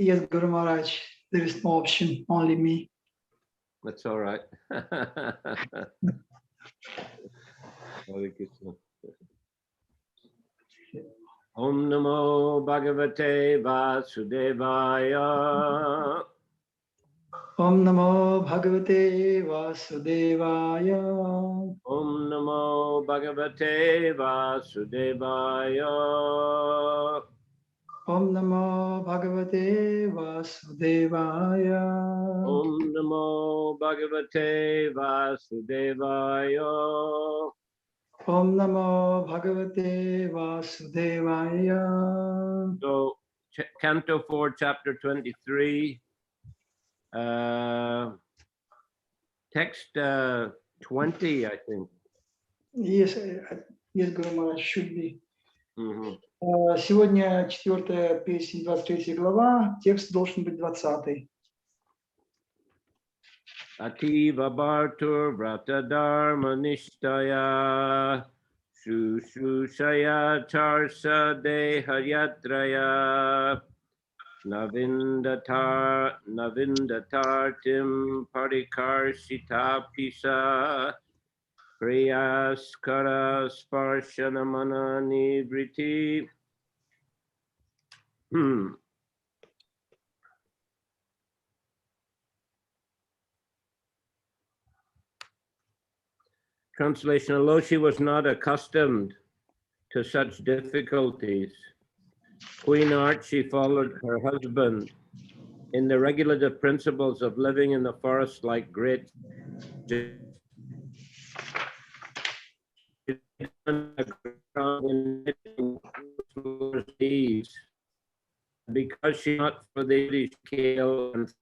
Yes, Guru Maharaj, there is no option, only me. That's all right. Hare Krishna. Om Namo Bhagavate Vasudevaya. Om Namo Bhagavate Vasudevaya. Om Namo Bhagavate Vasudevaya. Om Namo Bhagavate Vasudevaya. Om Namo Bhagavate Vasudevaya. Om Namo Bhagavate Vasudevaya. So, Canto 4, Chapter 23, text 20, I think. Yes, Guru Maharaj, should be. Mm-hmm. Сегодня 4-я песня, 23 глава, текст должен быть 20. Ativa Bhartur Vrata Dharma Nishtaya Shushushaya Charsa Dehayatraya Navindatartim Parikarshitapisa Priyaskara Sparshanamana Nivriti. Translation: although she was not accustomed to such difficulties, Queen Art, she followed her husband in the regulative principles of living in the forest like great because she not for the scale, and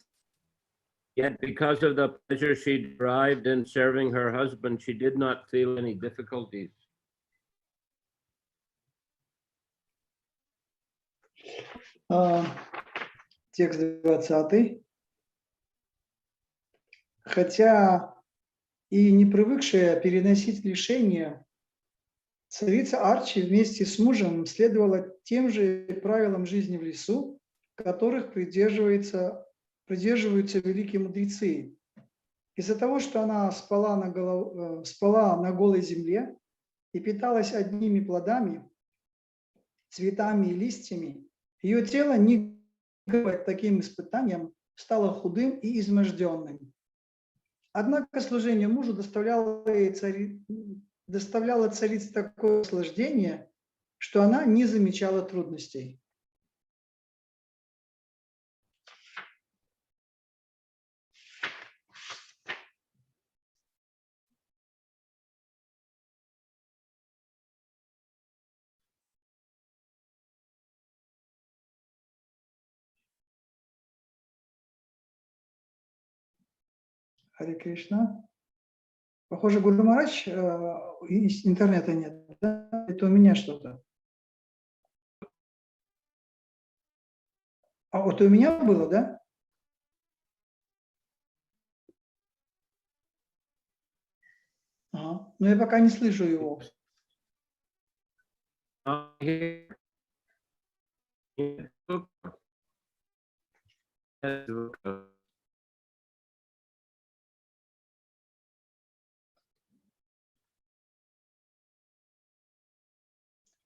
yet because of the pleasure she derived in serving her husband, she did not feel any difficulties. Текст 20. Хотя и не привыкшая переносить лишения, царица Арчи вместе с мужем следовала тем же правилам жизни в лесу, которых придерживаются великие мудрецы. Из-за того, что она спала на голой земле и питалась одними плодами, цветами и листьями, ее тело не к таким испытаниям стало худым и изможденным. Однако служение мужу доставляло царице такое наслаждение, что она не замечала трудностей. Харе Кришна. Похоже, Гуру Махарадж, интернета нет, да? Это у меня что-то. А вот у меня было, да? Ага. Но я пока не слышу его.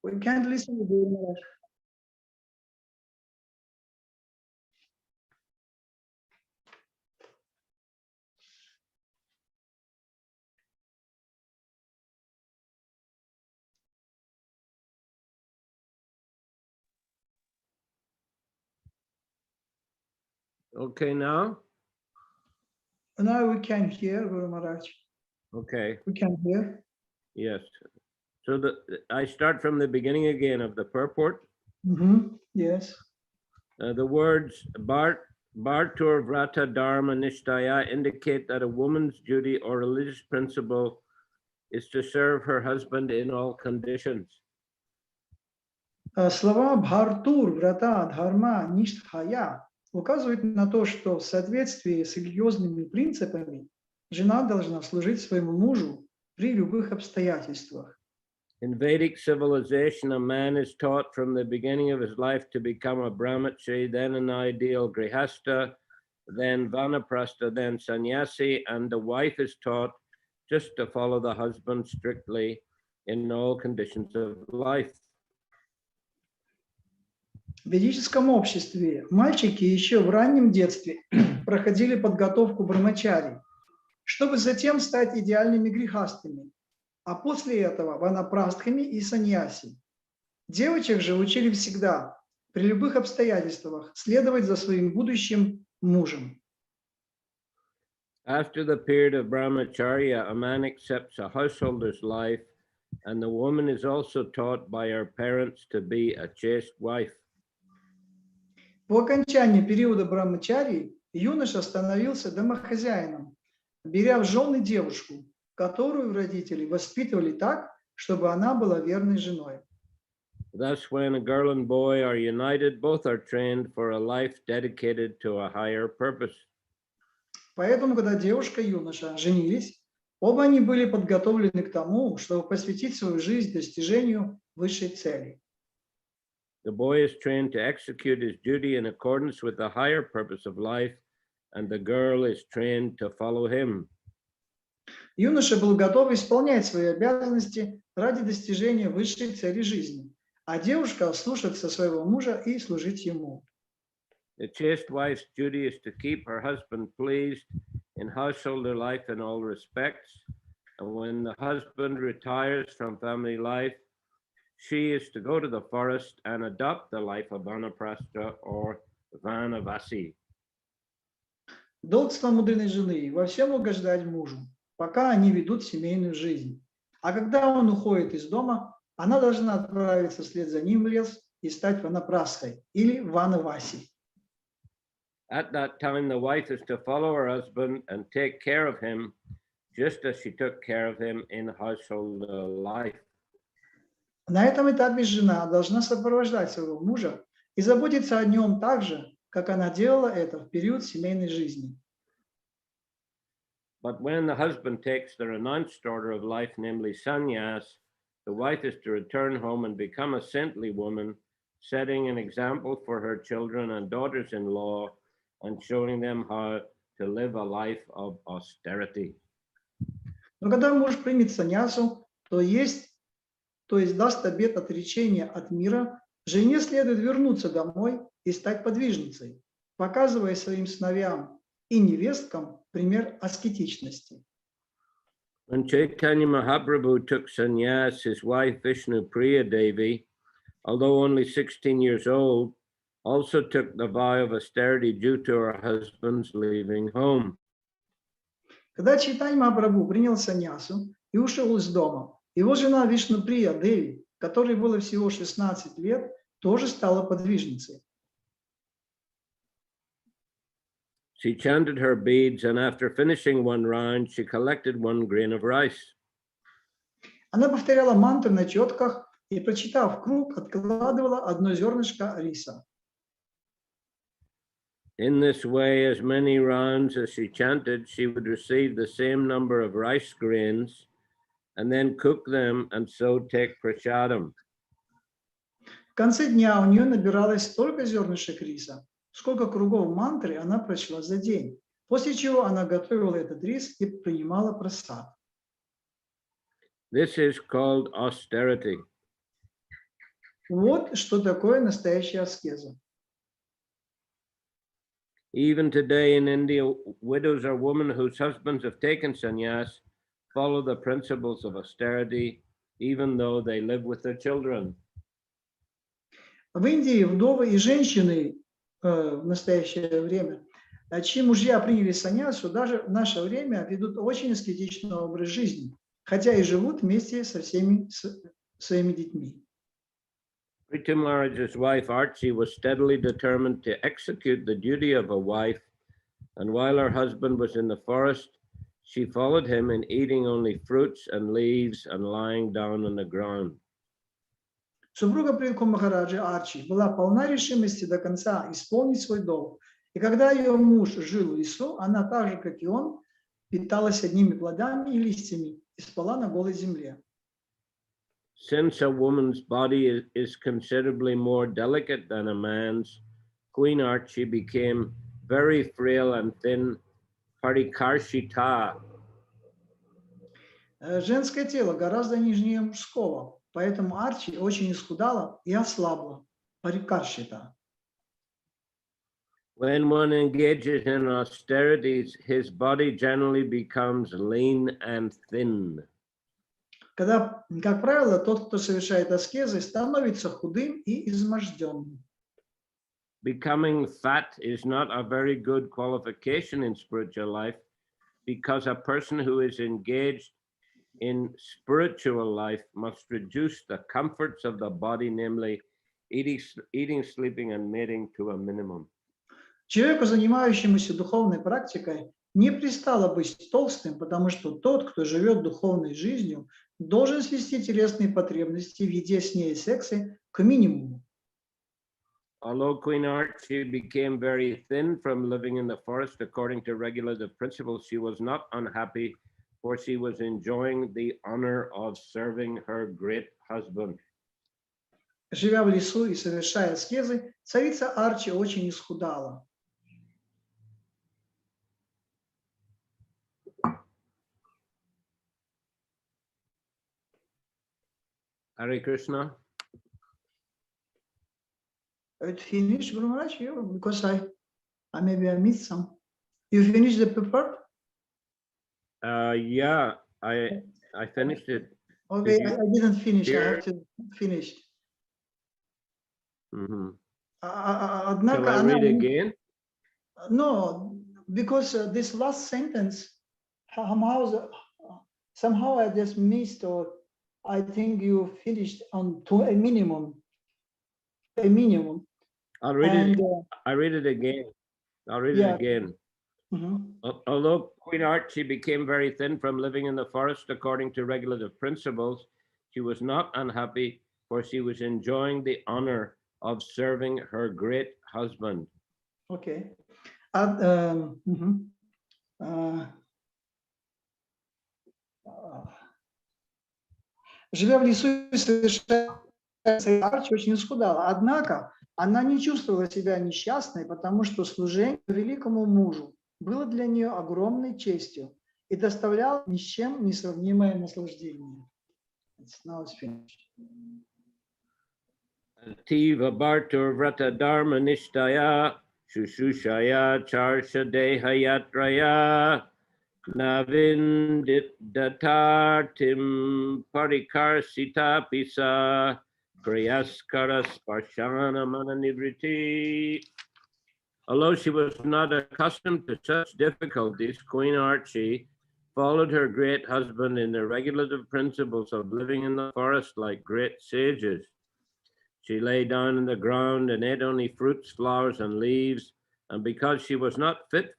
We can't listen to Guru Maharaj. Okay, now? Now we can hear Guru Maharaj. Okay. We can hear. Yes. So I start from the beginning again of the purport. Yes. The words Bhartur Vrata Dharma Nishtaya indicate that a woman's duty or religious principle is to serve her husband in all conditions. Слова Бхартур, Врата, Дхарма, Ништхая указывают на то, что в соответствии с религиозными принципами жена должна служить своему мужу при любых обстоятельствах. In Vedic civilization, a man is taught from the beginning of his life to become a brahmachari, then an ideal grihasta, then vanaprastha, then sannyasi, and the wife is taught just to follow the husband strictly in all conditions of life. В ведическом обществе мальчики еще в раннем детстве проходили подготовку брамачари, чтобы затем стать идеальными грихастами, а после этого ванапрастхами и саньяси. Девочек же учили всегда, при любых обстоятельствах, следовать за своим будущим мужем. After the period of brahmacharya, a man accepts a householder's life, and the woman is also taught by her parents to be a chaste wife. По окончании периода брамачарьи юноша становился домохозяином, беря в жены девушку, которую родители воспитывали так, чтобы она была верной женой. Thus, when a girl and boy are united, both are trained for a life dedicated to a higher purpose. Поэтому, когда девушка и юноша женились, оба они были подготовлены к тому, чтобы посвятить свою жизнь достижению высшей цели. The boy is trained to execute his duty in accordance with the higher purpose of life, and the girl is trained to follow him. Юноша был готов исполнять свои обязанности ради достижения высшей цели жизни, а девушка слушаться своего мужа и служить ему. The chaste wife's duty is to keep her husband pleased in householder life in all respects, and when the husband retires from family life, she is to go to the forest and adopt the life of vanaprastha or vanavasi. Долг самомудренной жены во всем угождать мужу, пока они ведут семейную жизнь. А когда он уходит из дома, она должна отправиться вслед за ним в лес и стать ванапрастхой или ванаваси. At that time, the wife is to follow her husband and take care of him, just as she took care of him in household life. На этом этапе жена должна сопровождать своего мужа и заботиться о нем так же, как она делала это в период семейной жизни. But when the husband takes the renounced order of life, namely sannyas, the wife is to return home and become a saintly woman, setting an example for her children and daughters-in-law and showing them how to live a life of austerity. Но когда муж примет саньясу, то есть даст обет отречения от мира, жене следует вернуться домой и стать подвижницей, показывая своим сыновьям и невесткам пример аскетичности. When Chaitanya Mahaprabhu took sannyas, his wife Vishnu Priya Devi, although only 16 years old, also took the vow of austerity due to her husband's leaving home. Когда Чайтанья Махапрабху принял саньясу и ушел из дома, его жена Вишнуприя Деви, которой было всего 16 лет, тоже стала подвижницей. She chanted her beads, and after finishing one round, she collected one grain of rice. Она повторяла мантры на четках и, прочитав круг, откладывала одно зернышко риса. In this way, as many rounds as she chanted, she would receive the same number of rice grains and then cook them and so take prasadam. В конце дня у нее набиралось столько зернышек риса, сколько кругов мантры она прочла за день, после чего она готовила этот рис и принимала прасад. This is called austerity. Вот что такое настоящая аскеза. Even today in India, widows or women whose husbands have taken sannyas follow the principles of austerity, even though they live with their children. В Индии вдовы и женщины в настоящее время, чьи мужья приняли саньясу, даже в наше время ведут очень аскетичный образ жизни, хотя и живут вместе со всеми своими детьми. Prithu Maharaj's wife Archie was steadily determined to execute the duty of a wife, and while her husband was in the forest, she followed him in eating only fruits and leaves and lying down on the ground. Супруга Притху Махараджа Арчи была полна решимости до конца исполнить свой долг, и когда ее муж жил в лесу, она так же, как и он, питалась одними плодами и листьями и спала на голой земле. Since a woman's body is considerably more delicate than a man's, Queen Archie became very frail and thin, parikarshita. Женское тело гораздо нежнее мужского, поэтому Арчи очень исхудала и ослабла. Парикаршита. When one engages in austerities, his body generally becomes lean and thin. Когда, как правило, тот, кто совершает аскезы, становится худым и изможденным. Becoming fat is not a very good qualification in spiritual life, because a person who is engaged in spiritual life must reduce the comforts of the body, namely eating, sleeping, and mating, to a minimum. Человеку, занимающемуся духовной практикой, не пристало быть толстым, потому что тот, кто живет духовной жизнью, должен свести телесные потребности в еде, сне и сексе к минимуму. Although Queen Archie became very thin from living in the forest according to regulative principles, she was not unhappy, for she was enjoying the honor of serving her great husband. Живя в лесу и совершая аскезы, царица Арчи очень исхудала. Hare Krishna. It finished, Guru Maharaj, because maybe I missed some. You finished the paper? Yeah, I finished it. Okay, I didn't finish. I hear? have to finish. Mm-hmm. Однако Shall I она... read again? No, because this last sentence, somehow I just missed, or I think you finished on to a minimum. A minimum. I'll read And, it. I read it again. I'll read yeah. it again. Mhm. Although Queen Archie became very thin from living in the forest according to regulative principles, she was not unhappy, for she was enjoying the honor of serving her great husband. Okay. Живя в лесу и совершая Арчи очень исхудала. Однако она не чувствовала себя несчастной, потому что служение великому мужу было для нее огромной честью и доставляло ни с чем не сравнимое наслаждение. Now it's finished. Tiva Bartur Vrata Dharma Nishtaya Shushushaya Charsha Dehayatraya Navindit Datartim Parikar Sita Pisa Kriyaskara Sparshana Mananivriti. Although she was not accustomed to such difficulties, Queen Archie followed her great husband in the regulative principles of living in the forest like great sages. She lay down in the ground and ate only fruits, flowers, and leaves. And because she was not fit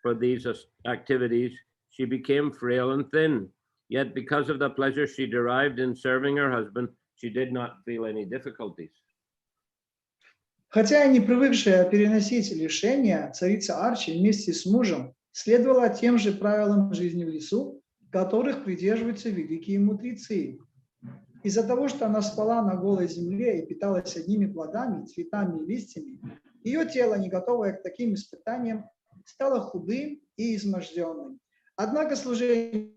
for these activities, she became frail and thin. Yet because of the pleasure she derived in serving her husband, she did not feel any difficulties. Хотя и не привыкшая переносить лишения, царица Арчи вместе с мужем следовала тем же правилам жизни в лесу, которых придерживаются великие мудрецы. Из-за того, что она спала на голой земле и питалась одними плодами, цветами и листьями, ее тело, не готовое к таким испытаниям, стало худым и изможденным. Однако служение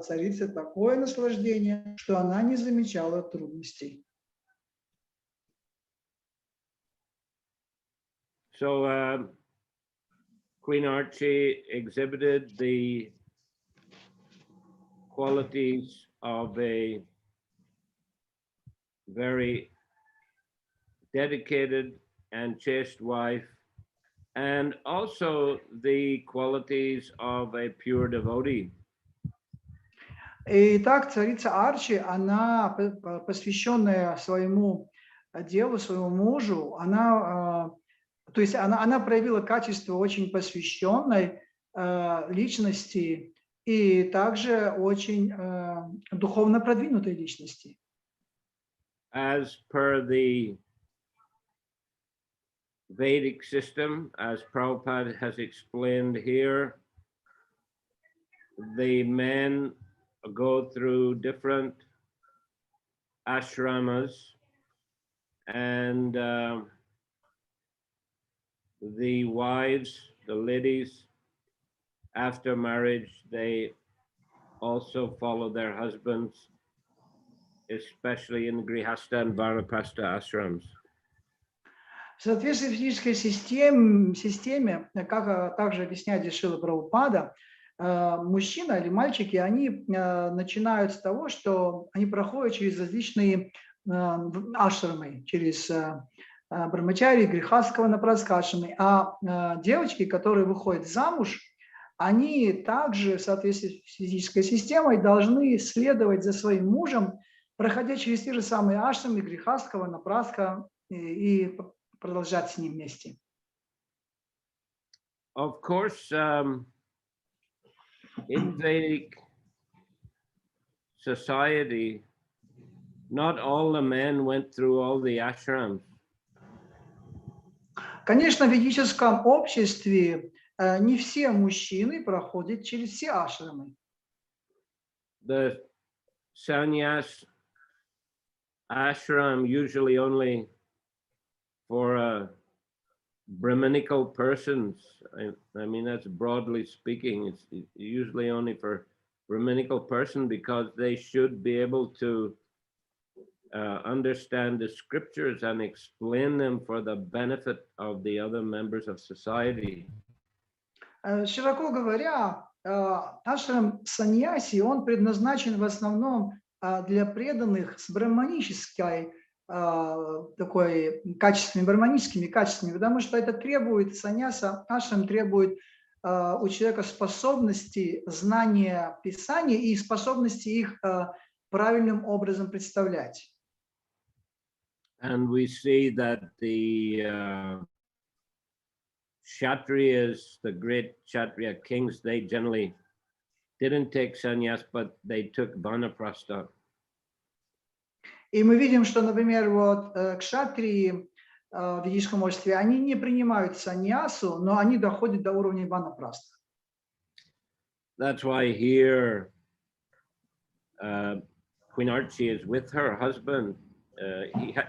царицы такое наслаждение, что она не замечала трудностей. So Queen Archie exhibited the qualities of a very dedicated and chaste wife, and also the qualities of a pure devotee. Итак, царица Арчи, она, посвященная своему делу, своему мужу, она проявила качество очень посвященной личности и также очень духовно продвинутой личности. As per the Vedic system, as Prabhupada has explained here, the men go through different ashramas, and the wives, the ladies, after marriage, they also follow their husbands, especially in Grihastha and Vanaprastha ashrams. В соответствии с физической системе, как также объясняет здесь Шрила Прабхупада, мужчина или мальчики, они начинают с того, что они проходят через различные ашрамы, через брамачари, грихастха, ванапрастха ашрамы, а девочки, которые выходят замуж, они также в соответствии с физической системой должны следовать за своим мужем, проходя через те же самые ашрамы, грихастха, ванапрастха и продолжать с ним вместе. Of course, in Vedic society, not all the men went through all the ashrams. Конечно, в ведическом обществе не все мужчины проходят через все ашрамы. The sannyas ashram usually only for Brahminical persons. I mean, that's broadly speaking. It's usually only for Brahminical person because they should be able to understand the scriptures and explain them for the benefit of the other members of society. Широко говоря, ашрам саньяси, он предназначен в основном для преданных с брахманической такой качествами, брахманическими качествами, потому что это требует саньяса, ашрам требует у человека способности знания Писания и способности их правильным образом представлять. And we see that the Kshatriyas, the great Kshatriya kings, they generally didn't take sannyas, but they took vanaprastha. И мы видим, что, например, вот кшатрии в ведическом обществе, они не принимают саньясу, но они доходят до уровня ванапраста. That's why here Queen Archie is with her husband.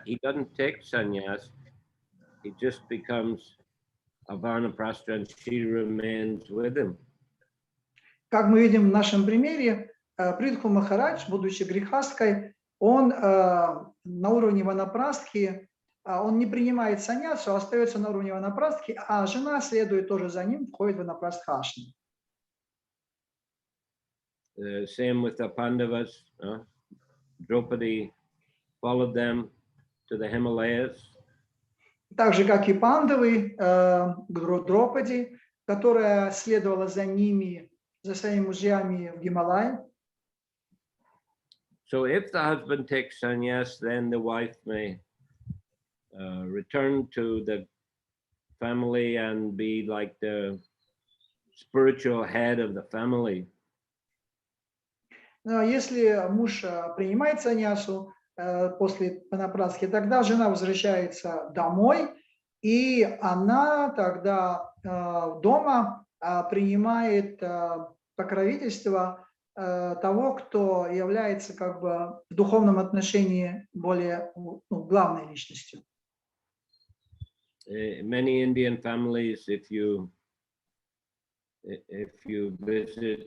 He doesn't take sannyas. He just becomes a vanaprastha and she remains with him. Как мы видим в нашем примере, Притху Махарадж, будучи грихасткой, он на уровне ванапрастхи, он не принимает саньясу, а остается на уровне ванапрастхи, а жена следует тоже за ним, входит в ванапрастха ашрам. Same with the Pandavas. Draupadi followed them to the Himalayas. Так же, как и пандавы, Дропади, которая следовала за ними, за своими мужьями в Гималай. So if the husband takes sannyas, then the wife may return to the family and be like the spiritual head of the family. Но если муж принимает саньясу после ванапрастхи, тогда жена возвращается домой, и она тогда дома принимает покровительство того, кто является как бы в духовном отношении более главной личностью. Many Indian families, if you visit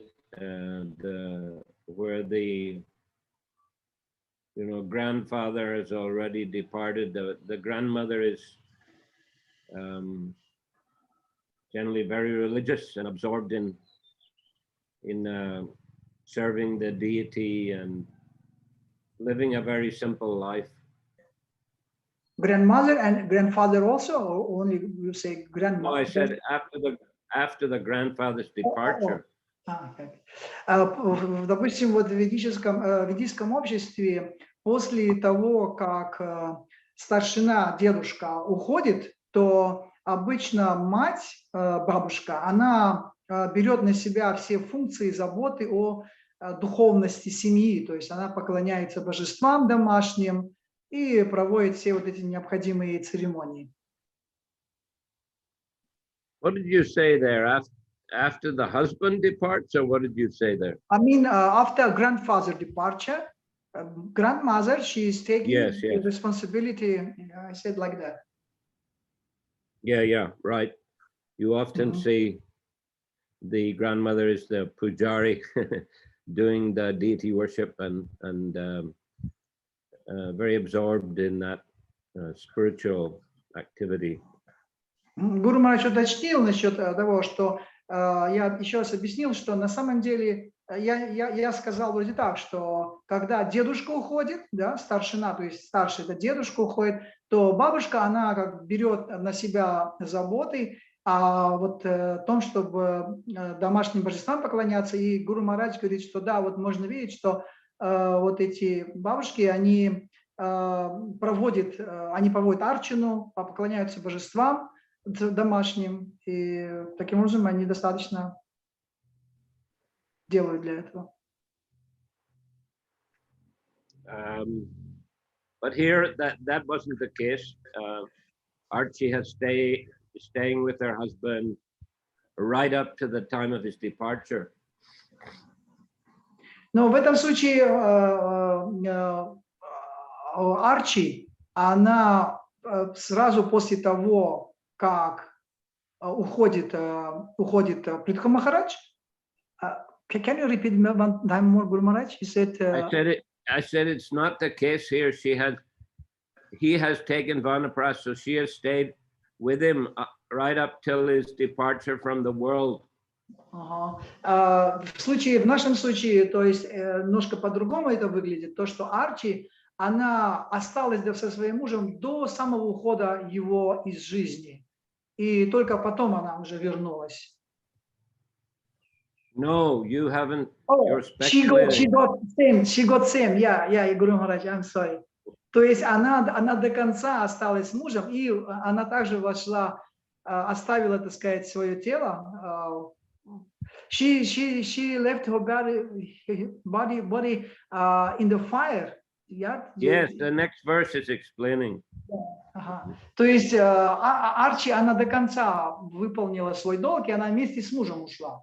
where the grandfather has already departed, the grandmother is generally very religious and absorbed in serving the deity and living a very simple life. Grandmother and grandfather also, or only you say grandmother? No, I said after the grandfather's departure. Допустим, вот в ведическом обществе после того, как старшина, дедушка уходит, то обычно мать, бабушка, она берет на себя все функции заботы о духовности семьи, то есть она поклоняется божествам домашним и проводит все вот эти необходимые церемонии. What did you say there? After the husband departs, or what did you say there? I mean, after grandfather departure, grandmother, she is taking Yes, the yes. responsibility. I said like that. Yeah, right. You often Mhm. see the grandmother is the pujari doing the deity worship and very absorbed in that spiritual activity. Гуру Махарадж уточнил насчет того, что я еще раз объяснил, что на самом деле я сказал вроде так, что когда дедушка уходит, да, старшина, то есть старший это дедушка уходит, то бабушка, она как берет на себя заботы о вот том, чтобы домашним божествам поклоняться. И Гуру Махарадж говорит, что да, вот можно видеть, что вот эти бабушки, они проводят арчину, поклоняются божествам домашним, и таким образом они достаточно делают для этого. But here that wasn't the case. Archie has staying with her husband right up to the time of his departure. Но в этом случае Арчи, она сразу после того, как уходит Прабхава Махарадж. Can you repeat one time more, Guru Maharaj? You said. I said it's not the case here. He has taken Vanapras, so she has stayed with him right up till his departure from the world. В нашем случае, то есть немножко по-другому это выглядит. То, что Арчи, она осталась со своим мужем до самого ухода его из жизни. И только потом она уже вернулась. No, you haven't. Oh, she got same. Yeah, Guru Maharaj, I'm sorry. То есть она до конца осталась с мужем, и она также оставила, так сказать, свое тело. She left her body in the fire. Yeah. Yes, the next verse is explaining. То есть Арчи, она до конца выполнила свой долг, и она вместе с мужем ушла.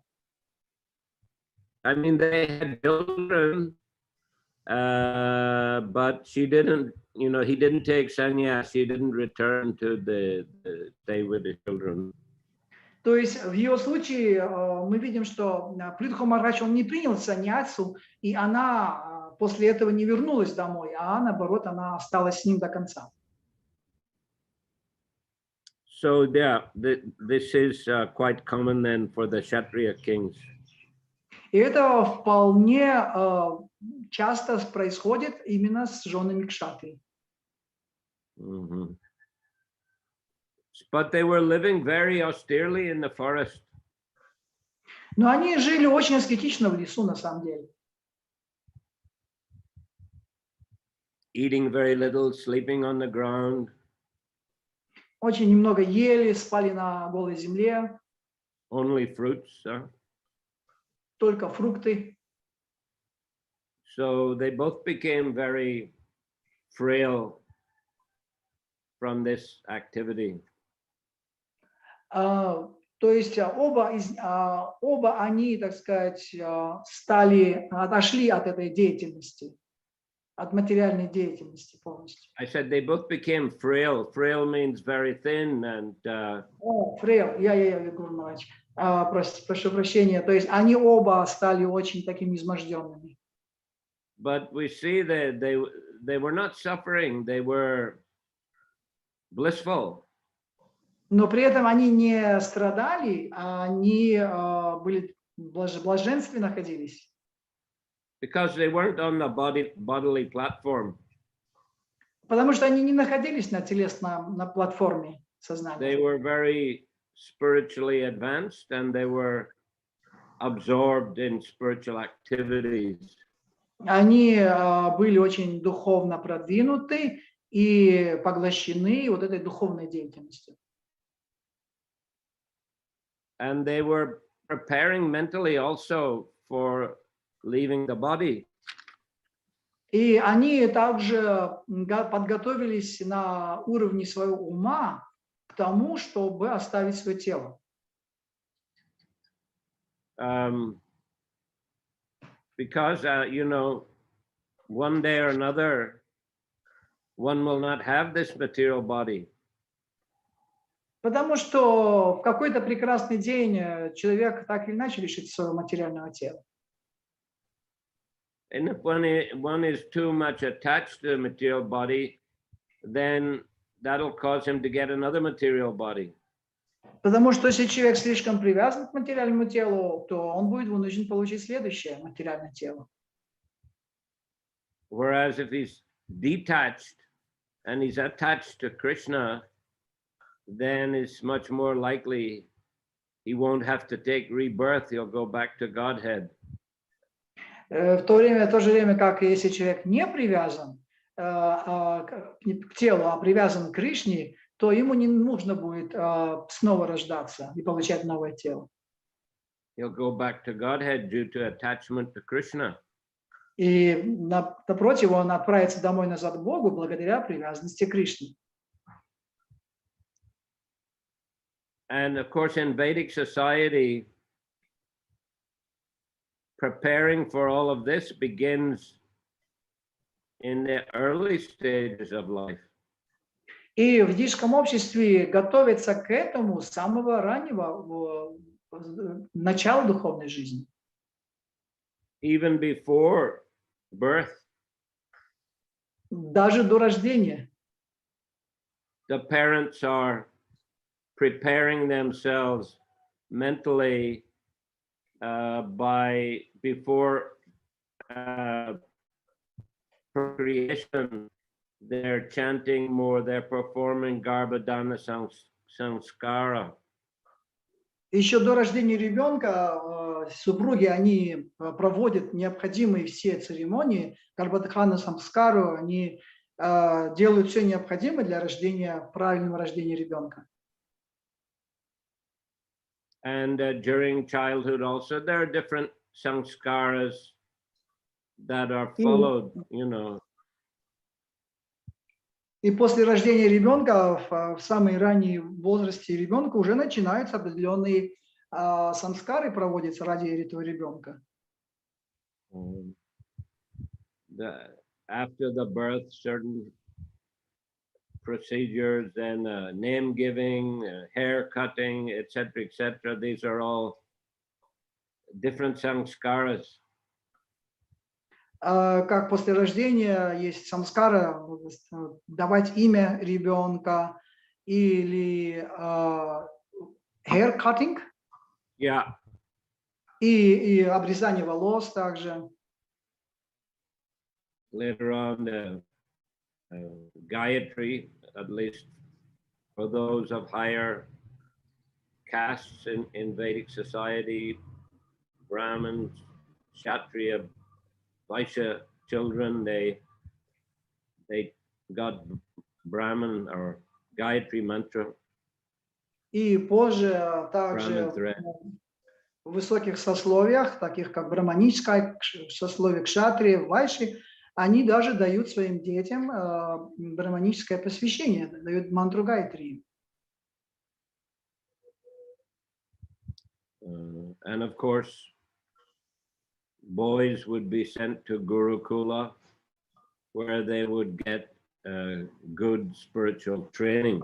I mean, they had children, but she didn't. He didn't take sannyas. He didn't return to the stay with the children. То есть в ее случае мы видим, что Прабхава Махарадж, он не принял саньясу, и она после этого не вернулась домой, а наоборот, она осталась с ним до конца. So yeah, this is quite common then for the Kshatriya kings. И это вполне часто происходит именно с женами кшатри. Mm-hmm. But they were living very austerely in the forest. Но они жили очень аскетично в лесу, на самом деле. Eating very little, sleeping on the ground. Очень немного ели, спали на голой земле. Only fruits. Только фрукты. So they both became very frail from this activity. То есть оба они, так сказать, отошли от этой деятельности, от материальной деятельности полностью. I said they both became frail. Frail means very thin and. Frail. Я Гуру Махарадж. Прошу прощения. То есть они оба стали очень такими изможденными. But we see that they were not suffering. They were blissful. Но при этом они не страдали, они были в блаженстве находились. Because they weren't on the bodily platform. Потому что они не находились на платформе сознания. They were very spiritually advanced and they were absorbed in spiritual activities. Они были очень духовно продвинуты и поглощены вот этой духовной деятельностью. And they were preparing mentally also for leaving the body. И они также подготовились на уровне своего ума к тому, чтобы оставить свое тело. Because one day or another, one will not have this material body. Потому что в какой-то прекрасный день человек так или иначе лишится своего материального тела. And if one is too much attached to the material body, then that'll cause him to get another material body. Потому что если человек слишком привязан к материальному телу, то он будет вынужден получить следующее материальное тело. Whereas if he's detached and he's attached to Krishna, then it's much more likely he won't have to take rebirth, he'll go back to Godhead. В то же время, как если человек не привязан к телу, а привязан к Кришне, то ему не нужно будет снова рождаться и получать новое тело. He'll go back to Godhead due to attachment to Krishna. И напротив, он отправится домой назад к Богу благодаря привязанности к Кришне. And of course, in Vedic society, preparing for all of this begins in the early stages of life. И в ведическом обществе готовиться к этому с самого раннего начала духовной жизни. Even before birth, Даже до рождения. the parents are preparing themselves mentally before procreation. They're chanting more, they're performing Garbhadana Sanskara. Еще до рождения ребенка супруги, они проводят необходимые все церемонии, Гарбхадхана Самскару, они делают все необходимое для правильного рождения ребенка. And during childhood also, there are different sanskaras that are followed, you know. И после рождения ребенка, в самой ранней возрасте ребенка, уже начинаются определенные самскары, проводятся ради этого ребенка. After the birth, certain procedures, then name giving, hair cutting, etc., etc. These are all different sanskaras. Как после рождения есть самскара, давать имя ребенка или hair cutting, Yeah. и обрезание волос также. Later on, Gayatri, at least for those of higher castes in Vedic society, Brahmins, Kshatriya, Vaishya children, they got Brahman or Gayatri mantra. И позже также в высоких сословиях, таких как браманическое сословие, кшатрии, вайши, они даже дают своим детям браманическое посвящение, дают мантру Гайатри. And of course, boys would be sent to Gurukula, where they would get good spiritual training.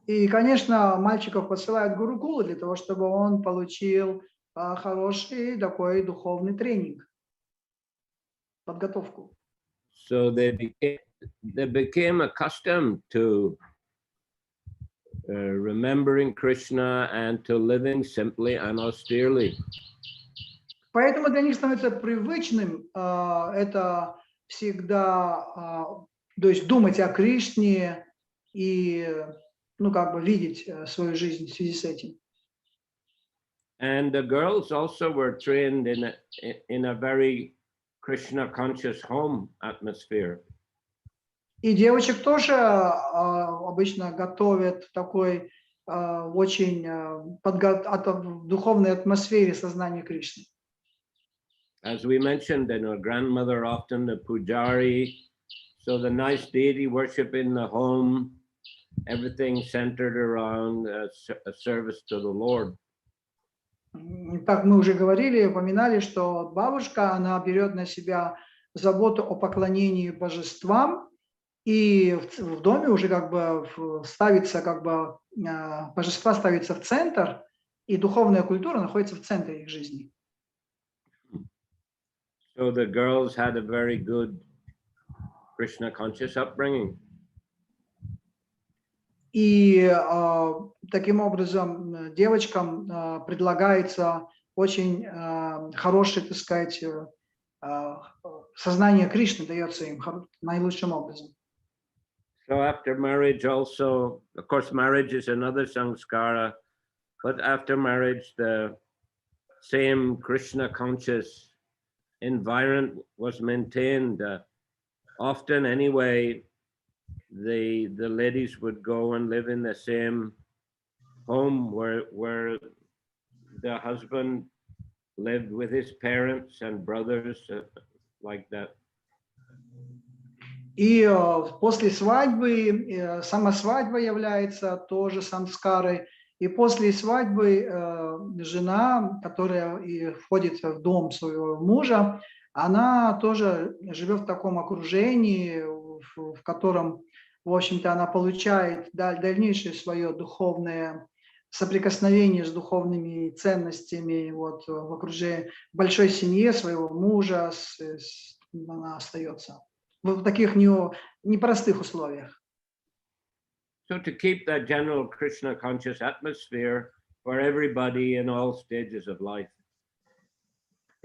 И, конечно, мальчиков посылают в Гурукулу для того, чтобы он получил хороший такой духовный тренинг, подготовку. So they became accustomed to remembering Krishna and to living simply and austerely. Поэтому для них становится привычным это всегда, то есть думать о Кришне и, видеть свою жизнь в связи с этим. And the girls also were trained in a very Krishna conscious home atmosphere. И девочек тоже обычно готовят в такой очень духовной атмосфере сознания Кришны. As we mentioned, our grandmother often the pujari, so the nice deity worship in the home, everything centered around a service to the Lord. Как мы уже говорили, упоминали, что бабушка, она берет на себя заботу о поклонении божествам, и в доме уже как бы ставится как бы божества ставится в центр, и духовная культура находится в центре их жизни. So the girls had a very good Krishna conscious upbringing. И таким образом девочкам предлагается очень хорошее, так сказать, сознание Кришны дается им наилучшим образом. So after marriage also, of course, marriage is another samskara, but after marriage, the same Krishna conscious environment was maintained. Often anyway, the ladies would go and live in the same home where the husband lived with his parents and brothers, like that. И после свадьбы, сама свадьба является тоже самскарой. И после свадьбы жена, которая и входит в дом своего мужа, она тоже живет в таком окружении, в котором, в общем-то, она получает дальнейшее свое духовное соприкосновение с духовными ценностями, вот, в окружении большой семьи своего мужа, она остается в таких непростых условиях. So to keep that general Krishna conscious atmosphere for everybody in all stages of life.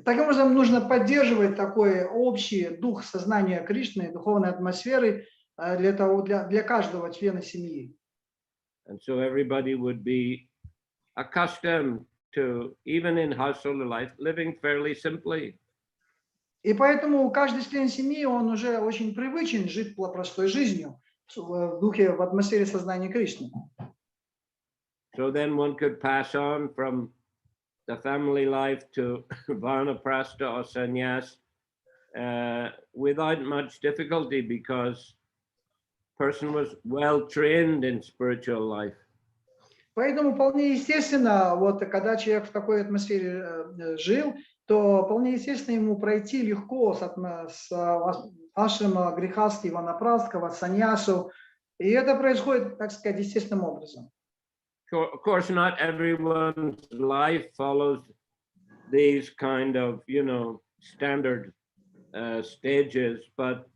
Таким образом, нужно поддерживать такой общий дух сознания Кришны, духовной атмосферы для каждого члена семьи. And so everybody would be accustomed to, even in household life, living fairly simply. И поэтому каждый член семьи, он уже очень привычен жить простой жизнью в духе, в атмосфере сознания Кришны. So then one could pass on from the family life to vanaprastha or sannyas without much difficulty, because person was well trained in spiritual life. Поэтому вполне естественно, вот когда человек в такой атмосфере жил, то вполне естественно ему пройти легко с ашрама грехастхи, ванапрастхи, саньясу. И это происходит, так сказать, естественным образом. Of course, not everyone's life follows these kind of, standard stages, but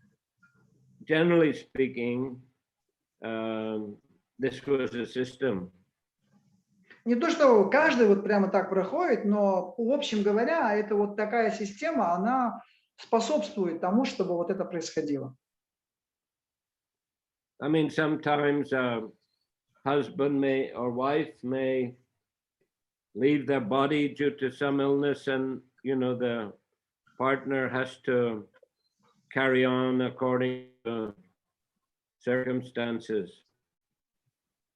generally speaking, this was a system. Не то, что каждый вот прямо так проходит, но в общем говоря, это вот такая система, она способствует тому, чтобы вот это происходило. I mean, sometimes a husband may or wife may leave their body due to some illness, and the partner has to carry on according to circumstances.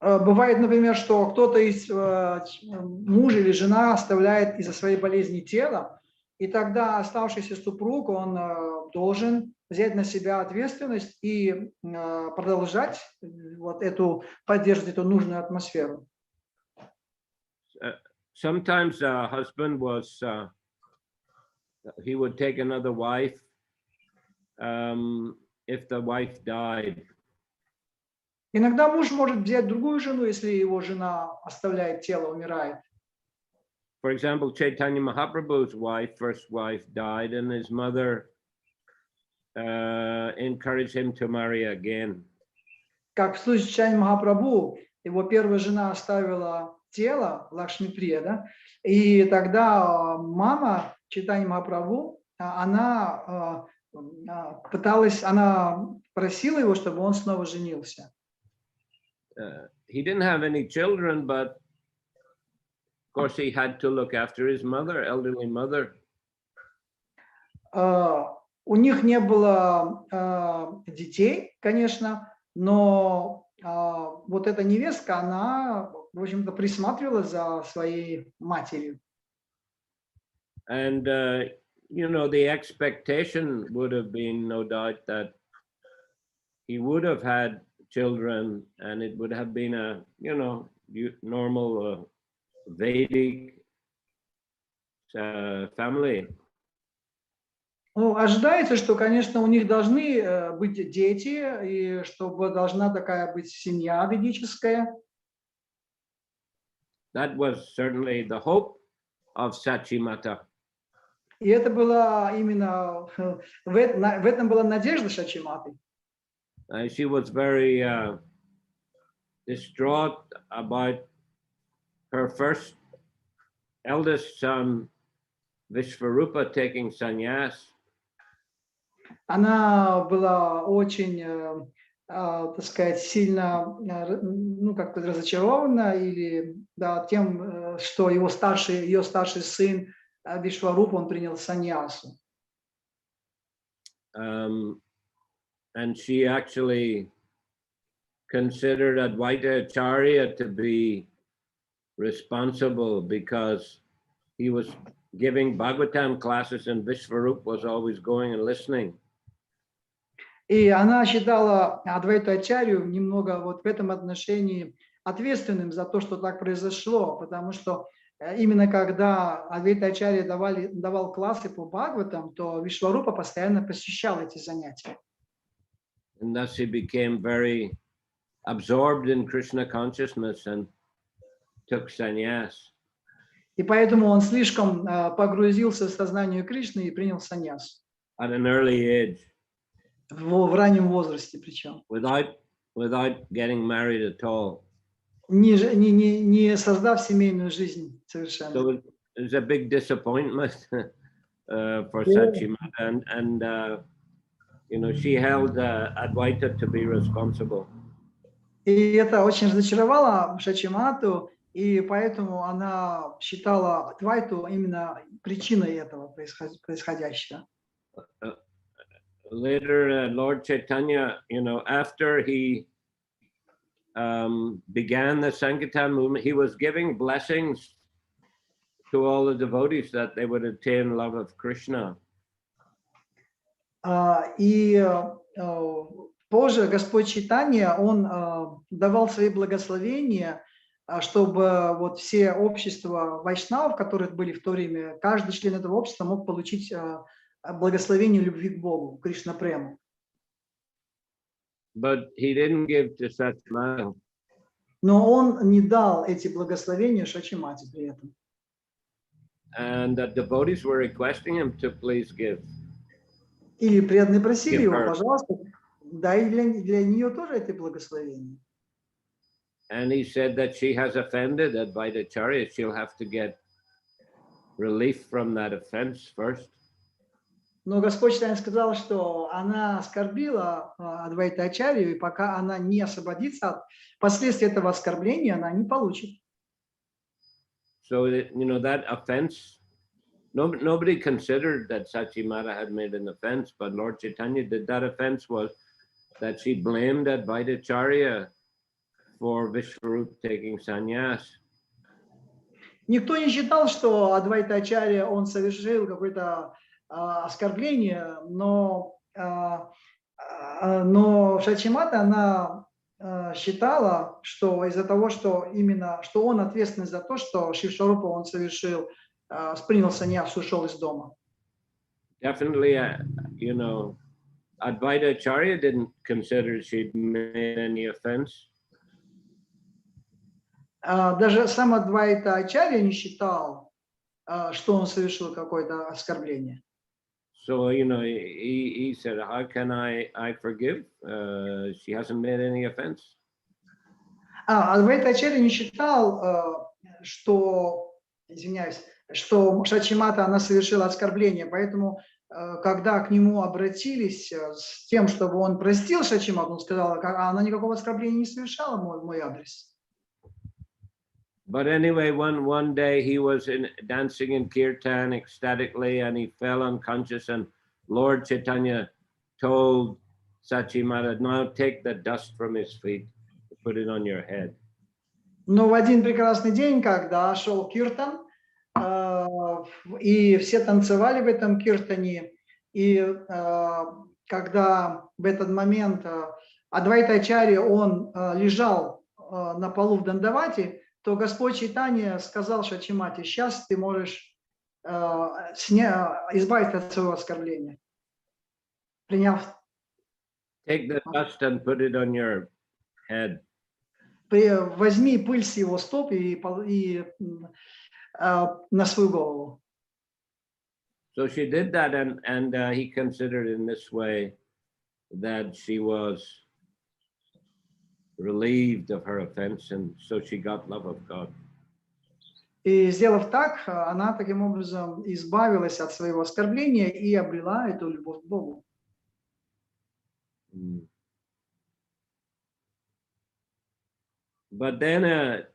Бывает, например, что кто-то из муж или жена оставляет из-за своей болезни тело, и тогда оставшийся супруг, он должен взять на себя ответственность и продолжать вот поддерживать эту нужную атмосферу. Sometimes a husband he would take another wife if the wife died. Иногда муж может взять другую жену, если его жена оставляет тело, умирает. For example, Chaitanya Mahaprabhu's first wife died, and his mother encouraged him to marry again. Как в случае Чайтаньи Махапрабху, его первая жена оставила тело, Лакшми-прия, да? И тогда мама Чайтаньи Махапрабху, она просила его, чтобы он снова женился. He didn't have any children, but of course he had to look after his mother, elderly mother. У них не было детей, конечно, но вот эта невестка, она, в общем-то, присматривала за своей матерью. And the expectation would have been, no doubt, that he would have had children, and it would have been a normal Vedic family. Ну, ожидается, что, конечно, у них должны быть дети, и чтобы должна такая быть семья ведическая. That was certainly the hope of Sachimata. И это была именно, в этом была надежда Шачиматы. She was very distraught about her first eldest son, Vishvarupa, taking sannyas. Она была очень, так сказать, сильно, ну, как-то разочарована или, да, тем, что ее старший сын Вишварупа, он принял саньясу. And she actually considered Advaita Acharya to be responsible because he was giving Bhagavatam classes and Vishvarup was always going and listening. И она считала Адвайту Ачарью немного вот в этом отношении ответственным за то, что так произошло, потому что именно когда Адвайта Ачарья давал классы по Бхагаватам, то Вишварупа постоянно посещал эти занятия. And thus he became very absorbed in Krishna consciousness and took sannyas. И поэтому он слишком погрузился в сознание Кришны и принял саньяс. At an early age. В раннем возрасте причем. Without getting married at all. Не создав семейную жизнь совершенно. So it was a big disappointment for Sachimata, and you know, she held Advaita to be responsible. И это очень разочаровало Шачимату, и поэтому она считала Адвайту именно причиной этого происходящего. Later, Lord Chaitanya, you know, after he began the Sankirtan movement, he was giving blessings to all the devotees that they would attain love of Krishna. И позже Господь Чайтанья, он давал свои благословения, чтобы вот все общества вайшнавов, которые были в то время, каждый член этого общества мог получить благословение любви к Богу, Кришна Прему. But he didn't give to Sachimata. Но он не дал эти благословения Шачимате при этом. And the devotees were requesting him to please give. И преданные просили его, пожалуйста, дай для нее тоже эти благословения. And he said that she has offended Advaita Acharya. She'll have to get relief from that offense first. Но Господь Чайтанья сказал, что она оскорбила Адвайта Ачарью, и пока она не освободится от последствий этого оскорбления, она не получит. So, you know, that offense, nobody considered that Sachimata had made an offense, but Lord Chaitanya did. That offense was that she blamed Advaita Acharya for Vishvarup taking sannyas. Никто не считал, что Адвайта Ачарья, он совершил какое-то оскорбление, но Шачимата, она считала, что из-за того, что именно, что он ответственный за то, что Шившарупа он совершил, принял саньяс, ушел из дома. Definitely, you know, Advaita Acharya didn't consider she'd made any offense. Даже сам Адвайта Ачарья не считал, что он совершил какое-то оскорбление. So, you know, he said, how can I forgive? She hasn't made any offense. Адвайта Ачарья не считал, что, извиняюсь, что Шачимата, она совершила оскорбление, поэтому, когда к нему обратились с тем, чтобы он простил Шачимату, он сказал, она никакого оскорбления не совершала в мой адрес. But anyway, one day he was dancing in kirtan ecstatically, and he fell unconscious. And Lord Chaitanya told Sachimata, "Now take the dust from his feet, put it on your head." Но в один прекрасный день, когда шел киртан, и все танцевали в этом киртане, и когда в этот момент Адвайта Ачарья, он лежал на полу в Дандавати, то Господь Чайтанья сказал Шачимате, сейчас ты можешь избавиться от своего оскорбления. приняв, take the dust and put it on your head. возьми пыль с его стоп на свою голову. So she did that, and he considered in this way that she was relieved of her offense, and so she got love of God. И сделав так, она таким образом избавилась от своего оскорбления и обрела эту любовь к Богу. But then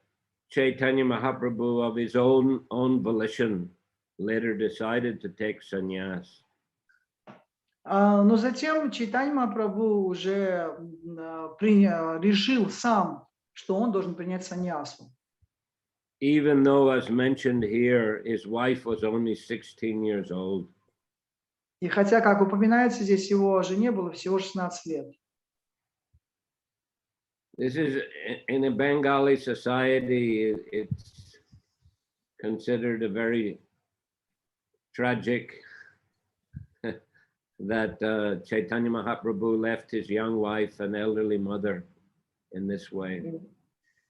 Chaitanya Mahaprabhu, of his own volition, later decided to take sannyas. Но затем Чайтанья Махапрабху уже решил сам, что он должен принять саньясу. Even though, as mentioned here, his wife was only 16 years old. И хотя, как упоминается здесь, его жене было всего 16 лет. This is, in a Bengali society, it's considered a very tragic that Chaitanya Mahaprabhu left his young wife and elderly mother in this way.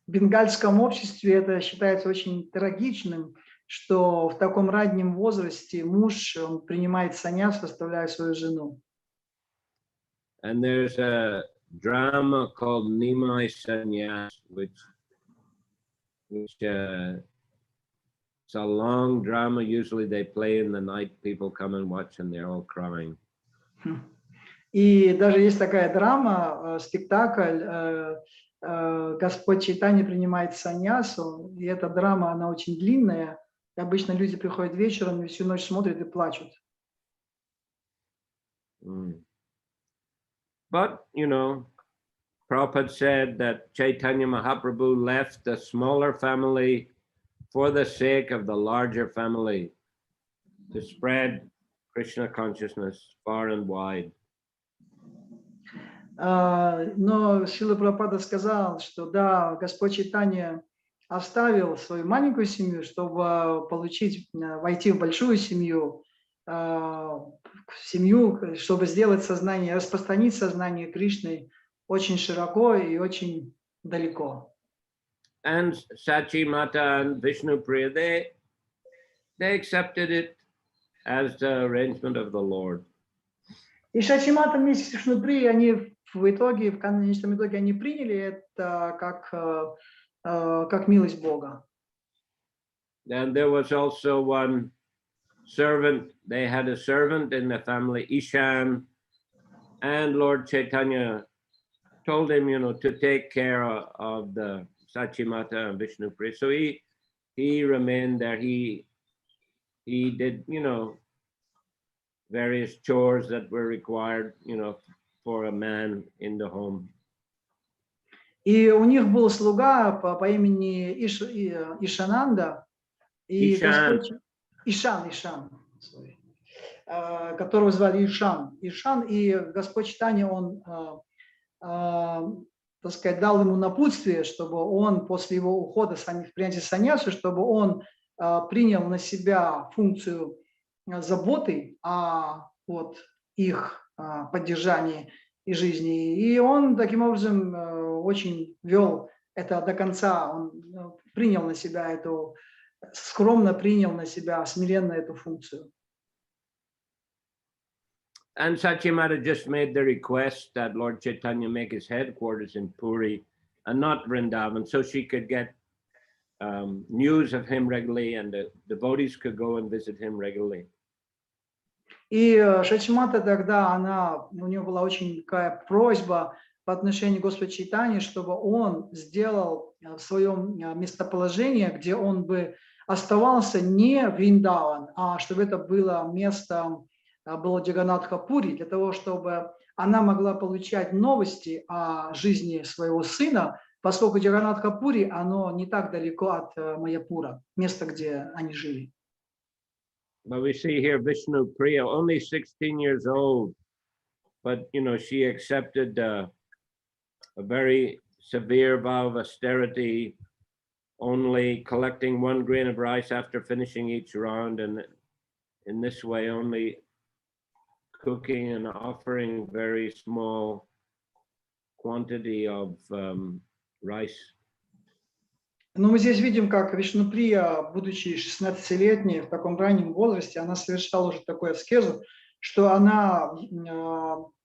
В бенгальском обществе это считается очень трагичным, что в таком раннем возрасте муж принимает саньяс, оставляя свою жену. And there's a drama called Nimai Sannyas, which it's a long drama. Usually they play in the night. People come and watch, and they're all crying. И даже есть такая драма, спектакль. Господь Чайтанья принимает саньясу, и эта драма, она очень длинная. И обычно люди приходят вечером и всю ночь смотрят и плачут. But, you know, Prabhupada said that Chaitanya Mahaprabhu left the smaller family for the sake of the larger family, to spread Krishna consciousness far and wide. Но Шрила Прабхупада сказал, что да, Господь Чайтанья оставил свою маленькую семью, чтобы войти в большую семью, чтобы сделать сознание, распространить сознание Кришны очень широко и очень далеко. And Sachi Mata and Vishnu Priya, they accepted it as the arrangement of the Lord. И Шачимата вместе с Вишнуприей, они в конечном итоге, они приняли это как милость Бога. And there was also one servant. They had a servant in the family, Ishan, and Lord Chaitanya told him, you know, to take care of the Sachimata and Vishnu Priya. So he remained there. He did, you know, various chores that were required, you know, for a man in the home. И у них был слуга по имени Ишананда, и Господь Ишан, которого звали Ишан, и Господь Чайтанья, он, так сказать, дал ему напутствие, чтобы он после его ухода, принятия саньясы, чтобы он принял на себя функцию заботы о их поддержании и жизни. И он таким образом очень вел это до конца. Он принял на себя скромно принял на себя, смиренно эту функцию. And Sachimata just made the request that Lord Chaitanya make his headquarters in Puri and not Vrindavan, so she could get news of him regularly, and the devotees could go and visit him regularly. И Шачимата тогда, у нее была очень такая просьба по отношению к Господу Чайтанье, чтобы он сделал в своем местоположении, где он бы оставался не Вриндаван, а чтобы это было место, было Джаганнатха-Пури, для того, чтобы она могла получать новости о жизни своего сына, поскольку Джаганнатха-Пури, оно не так далеко от Майяпура, места, где они жили. But we see here Vishnu Priya, only 16 years old, but, you know, she accepted a very severe vow of austerity, only collecting 1 grain of rice after finishing each round, and in this way only cooking and offering very small quantity of rice. Но мы здесь видим, как Вишнуприя, будучи 16-летней, в таком раннем возрасте, она совершала уже такую аскезу, что она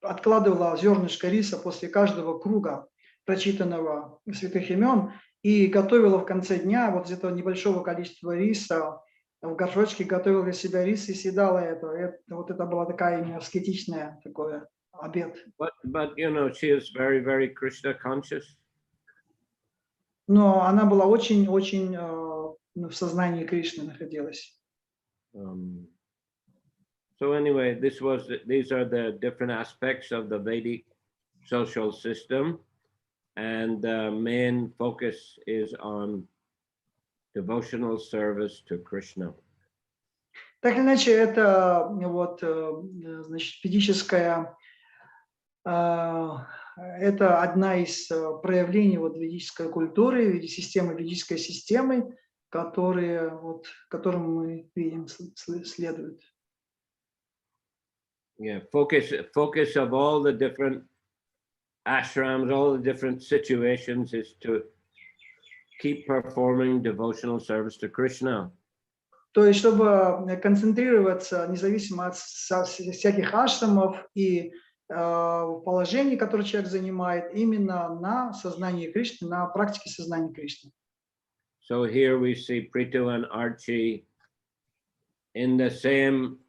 откладывала зернышко риса после каждого круга прочитанного святых имен и готовила в конце дня вот из этого небольшого количества риса в горшочке, готовила для себя рис и съедала это. Вот это была такая именно аскетичная такой обед. But you know, she is very, very Krishna conscious. Но она была очень-очень в сознании Кришны находилась. So anyway, these are the different aspects of the Vedic social system, and the main focus is on devotional service to Krishna. Так или иначе, это вот, значит, ведическая, это одна из проявлений вот ведической культуры, ведической системы, которым мы видим следует. Yeah, focus of all the different ashrams, all the different situations is to keep performing devotional service to Krishna. То есть, чтобы концентрироваться независимо от всяких ашрамов и положений, которые человек занимает, именно на сознании Кришны, на практике сознания Кришны. So here we see Prithu and Archie in the same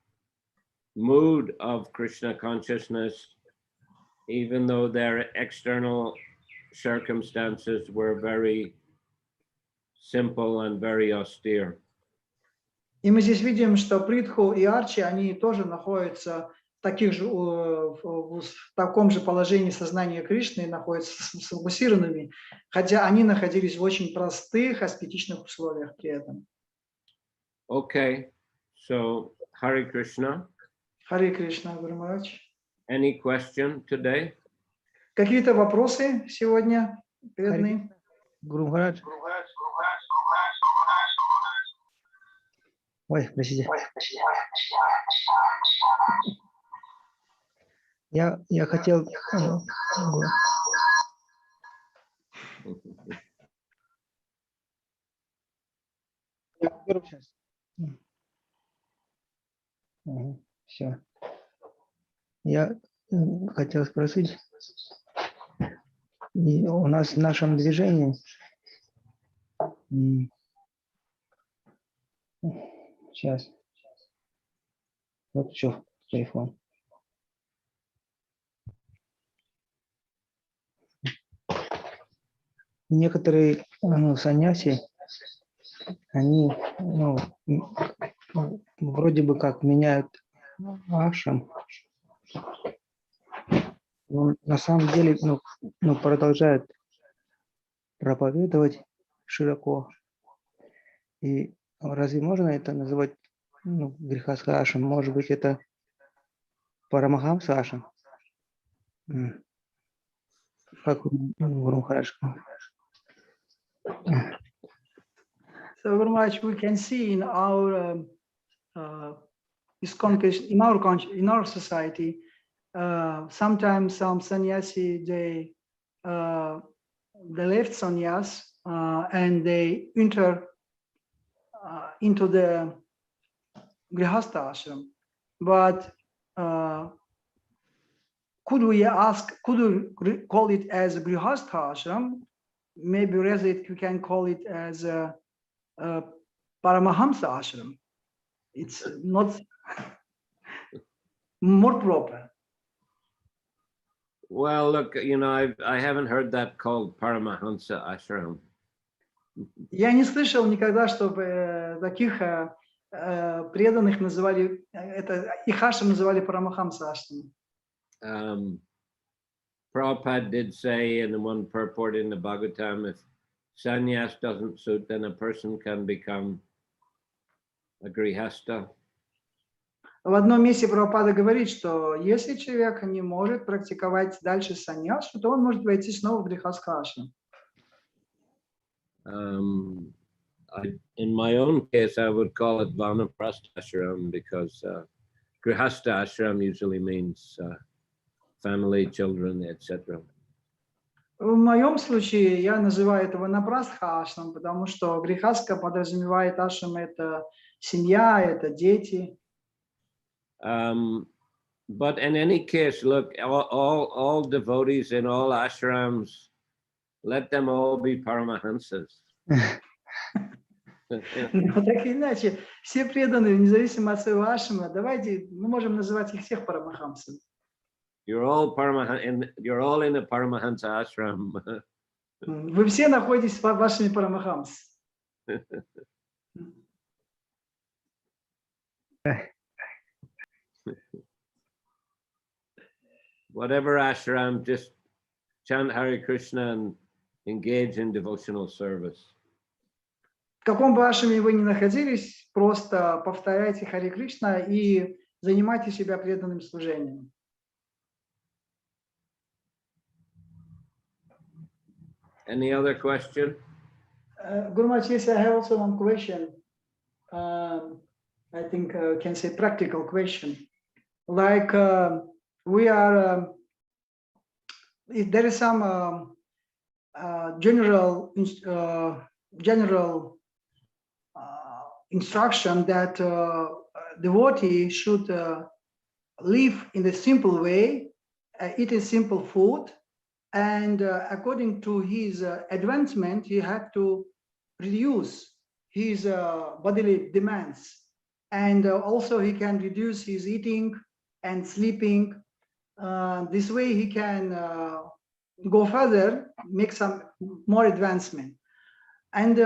mood of Krishna consciousness, even though their external circumstances were very simple and very austere. И мы здесь видим, что Притху и Арчи, они тоже находятся в таком же положении сознания Кришны, находятся сфокусированными, хотя они находились в очень простых, аскетичных условиях при этом. Okay, so Hare Krishna. Харе Кришна, Гуру Махарадж. Any question today? Какие-то вопросы сегодня переданы? Гуру Махарадж. Ой, простите. Я хотел... Все. Я хотел спросить, у нас в нашем движении сейчас вот еще телефон. Некоторые саньяси, они вроде бы как меняют ашрам, но на самом деле продолжают проповедовать широко. И разве можно это называть грехастха ашрам? Может быть, это парамахамса ашрам? Как Гуру Махарадж? So very much we can see in our in our society, sometimes some sannyasi they left sannyas and they enter into the grihastha ashram. But could we call it as a grihastha ashram? Maybe rather we can call it as a Paramahamsa ashram. It's not more proper. Well, look, I haven't heard that called Paramahamsa ashram. Я не слышал никогда, чтобы таких преданных называли, их ашрам называли Парамахамса ашрам. Prabhupada did say in one purport in the Bhagavatam, if sannyas doesn't suit, then a person can become a grihasta. В одном месте Прабхупада говорит, что если человек не может практиковать дальше саньясу, то он может войти снова в грехастха ашрам. In my own case, I would call it Vanaprastha ashram because Grihastha ashram usually means family, children, etc. В моем случае я называю это ванапрастха ашрам, потому что грихастха подразумевает ашрам — это семья, это дети. But in any case, look, all devotees in all ashrams, let them all be paramahansas. Но так или иначе, все преданные, независимо от своего ашрама, давайте, мы можем называть их всех парамахамсами. You're all you're all in a paramahansa ashram. Вы все находитесь вашими парамахамсами. Whatever ashram, just chant Hare Krishna and engage in devotional service. В каком бы ашраме вы ни находились, просто повторяйте Харе Кришна и занимайте себя преданным служением. Any other question? Guru Maharaj, yes, I have also one question. I think can say practical question. Like we are, there is some general instruction that devotee should live in a simple way, eat a simple food, and according to his advancement, he had to reduce his bodily demands, and also he can reduce his eating and sleeping. This way he can go further, make some more advancement. And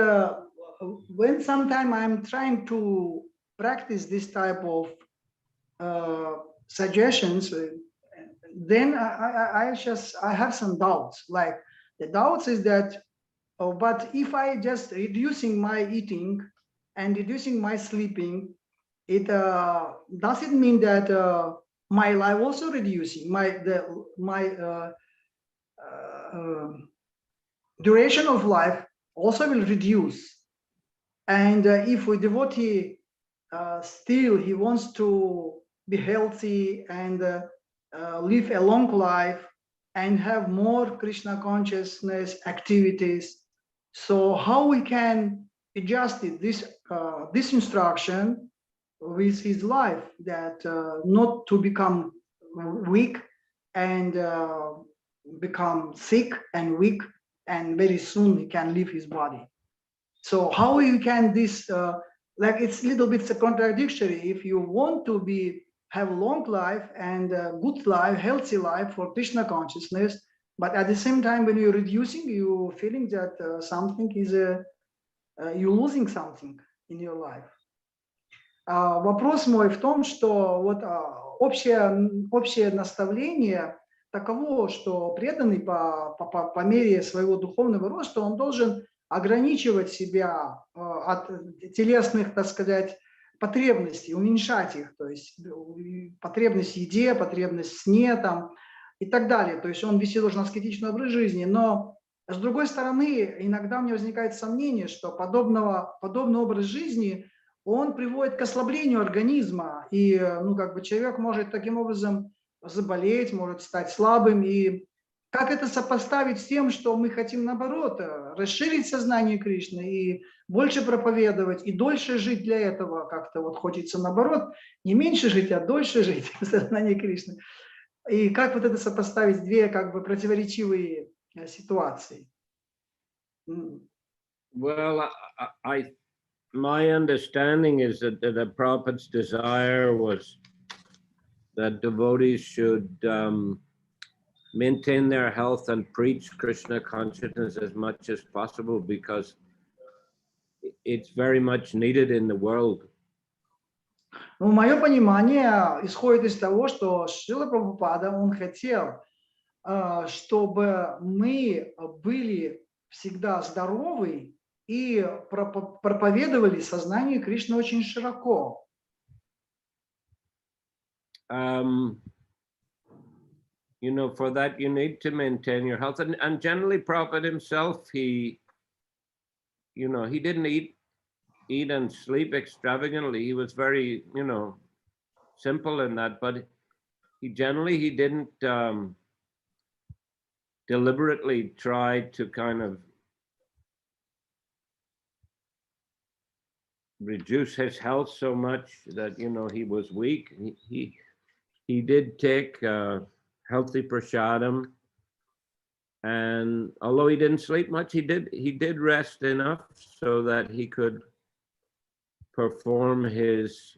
when sometime I'm trying to practice this type of suggestions, then I have some doubts. Like the doubts is that, oh, but if I just reducing my eating and reducing my sleeping, it does it mean that my life also reducing, my duration of life also will reduce. And if a devotee still he wants to be healthy and live a long life and have more Krishna consciousness activities, so how we can adjust it, this instruction with his life, that not to become weak and become sick and weak, and very soon he can leave his body. So how you can this like it's a little bit contradictory. If you want to have a long life and a good life, healthy life for Krishna consciousness, but at the same time when you're reducing, you feeling that something is you're losing something in your life. Вопрос мой в том, что вот общее наставление таково, что преданный по мере своего духовного роста он должен ограничивать себя от телесных, так сказать, потребностей, уменьшать их, то есть потребность в еде, потребность в сне там, и так далее. То есть он вести должен аскетичный образ жизни. Но с другой стороны, иногда у меня возникает сомнение, что подобный образ жизни он приводит к ослаблению организма, и человек может таким образом заболеть, может стать слабым. И как это сопоставить с тем, что мы хотим, наоборот, расширить сознание Кришны и больше проповедовать, и дольше жить для этого? Как-то вот хочется, наоборот, не меньше жить, а дольше жить в сознании Кришны. И как вот это сопоставить, две как бы противоречивые ситуации? Well, my understanding is that the Prabhupada's desire was that devotees should maintain their health and preach Krishna consciousness as much as possible, because it's very much needed in the world. Ну, мое понимание исходит из того, что Шрила Прабхупада, он хотел, чтобы мы были всегда здоровы и проповедовали сознание Кришны очень широко. You know, for that you need to maintain your health, and generally Prabhupada himself, he didn't eat and sleep extravagantly. He was very, simple in that, but he didn't deliberately try to kind of reduce his health so much that, you know, he was weak. He did take healthy prasadam, and although he didn't sleep much, he did rest enough so that he could perform his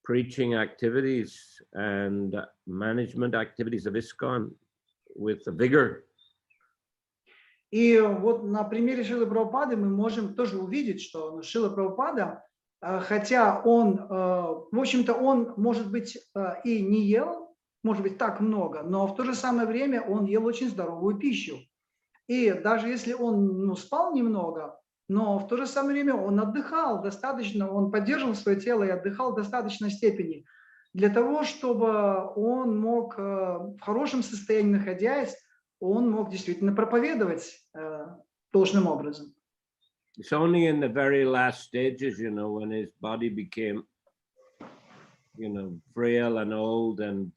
preaching activities and management activities of ISKCON with vigor. И вот на примере Шрилы Прабхупады мы можем тоже увидеть, что Шрила Прабхупада, хотя он, в общем-то, он, может быть, и не ел, может быть, так много, но в то же самое время он ел очень здоровую пищу. И даже если он спал немного, но в то же самое время он отдыхал достаточно, он поддерживал свое тело и отдыхал в достаточной степени для того, чтобы он мог в хорошем состоянии находясь, он мог действительно проповедовать должным образом. It's only in the very last stages, you know, when his body became, you know, frail and old and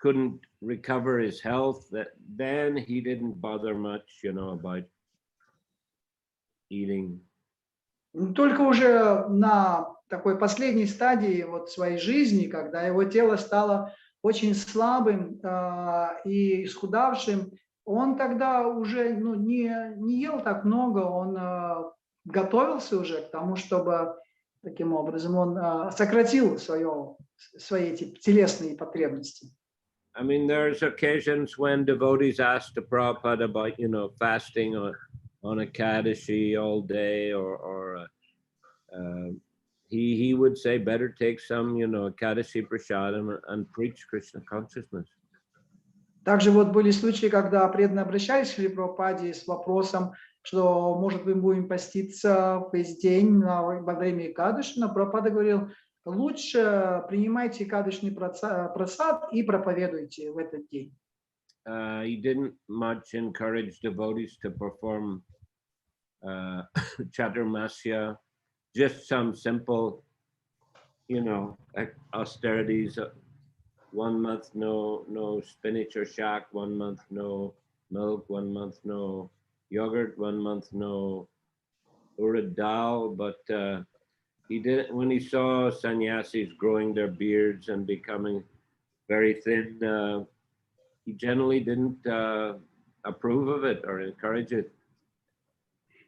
couldn't recover his health, that then he didn't bother much, you know, about eating. Только уже на такой последней стадии вот своей жизни, когда его тело стало очень слабым и исхудавшим, он тогда уже не ел так много, он готовился уже к тому, чтобы таким образом он сократил свои эти телесные потребности. I mean, there's occasions when devotees ask to Prabhupada about, you know, fasting on Ekadashi all day, or he would say better take some, you know, Ekadashi prasadam and preach Krishna consciousness. Также вот были случаи, когда преданные обращались к Шриле Прабхупаде с вопросом, что, может, мы будем поститься весь день во время Экадаши, но Прабхупада говорил, лучше принимайте Экадашный прасад и проповедуйте в этот день. He didn't much encourage devotees to perform chaturmasya, just some simple, you know, austerities. 1 month no spinach or shak, 1 month no milk, 1 month no yogurt, 1 month no urad dal. But he did, when he saw sannyasis growing their beards and becoming very thin, he generally didn't approve of it or encourage it.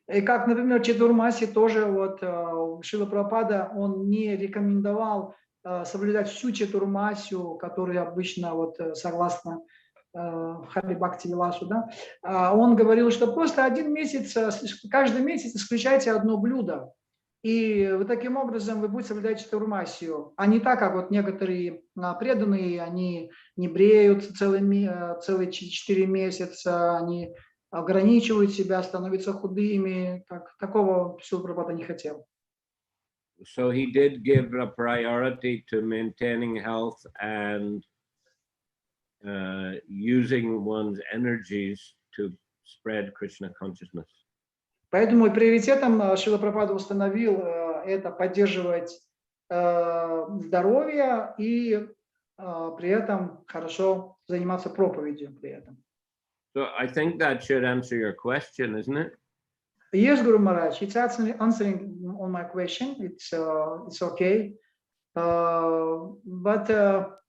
И как, например, Чатурмаси тоже вот Шрила Прабхупада, он не рекомендовал соблюдать всю Чатурмасию, которая обычно вот согласно Хари Бхакти Виласу, да, он говорил, что просто каждый месяц исключайте одно блюдо. И вы таким образом вы будете соблюдать Чатурмасию, а не так, как вот некоторые преданные, они не бреют целые 4 месяца, они ограничивают себя, становятся худыми. Такого Шрила Прабхупада не хотел. So he did give a priority to maintaining health and using one's energies to spread Krishna consciousness. Поэтому приоритетом Шрила Прабхупада установил это поддерживать здоровье и при этом хорошо заниматься проповедью при этом. So I think that should answer your question, isn't it? Yes, Guru Maharaj, it's answering on my question. It's okay, but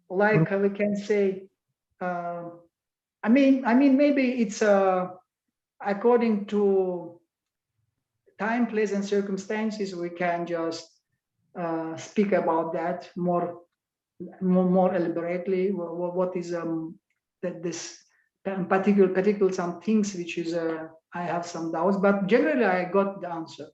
like we can say, I mean, maybe it's according to time, place, and circumstances. We can just speak about that more elaborately. What is this particular some things which is I have some doubts, but generally I got the answer.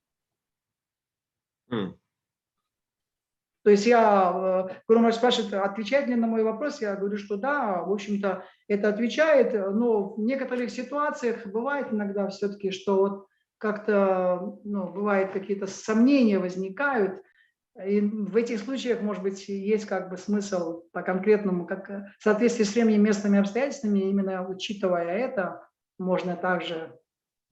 То есть Гуру Махарадж спрашивает, отвечает ли на мой вопрос, я говорю, что да, в общем-то это отвечает, но в некоторых ситуациях бывает иногда все-таки, что вот как-то, бывает какие-то сомнения возникают, и в этих случаях, может быть, есть как бы смысл по конкретному, как в соответствии с временем, местными обстоятельствами, именно учитывая это, можно также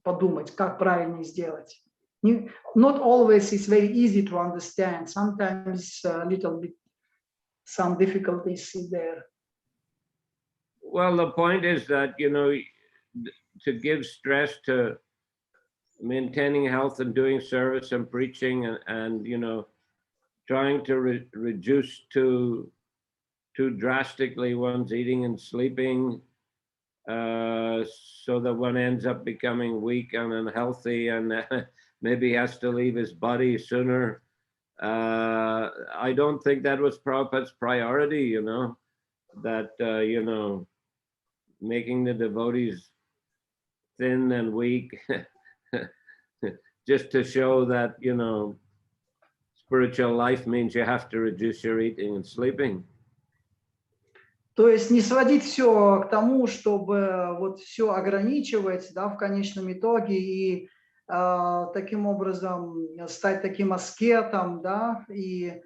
подумать, как правильно сделать. not always it's very easy to understand. Sometimes a little bit, some difficulties in there. Well, the point is that, you know, to give stress to maintaining health and doing service and preaching and you know, trying to reduce too drastically one's eating and sleeping, so that one ends up becoming weak and unhealthy and maybe has to leave his body sooner. I don't think that was Prabhupada's priority, you know, that, you know, making the devotees thin and weak just to show that, you know, spiritual life means you have to reduce your eating and sleeping. То есть не сводить все к тому, чтобы вот все ограничивать, да, в конечном итоге и таким образом стать таким аскетом, да, и